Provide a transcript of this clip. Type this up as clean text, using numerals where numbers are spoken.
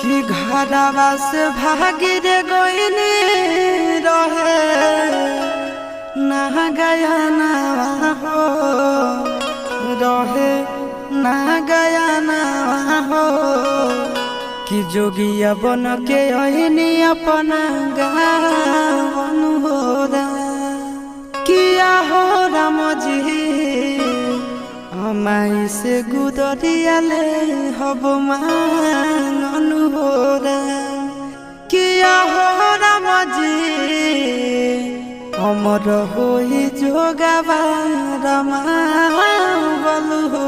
कि घरवा से भागी रे गोइनी रहे ना गया ना हो रहे ना गया ना हो कि जोगिया बन के अहिनी अपना गावन हो किया हो राम जी हमाई से गुदरिया ले हब मांगन हो किया हो राम जी अमर होई जोगावा राम बल हो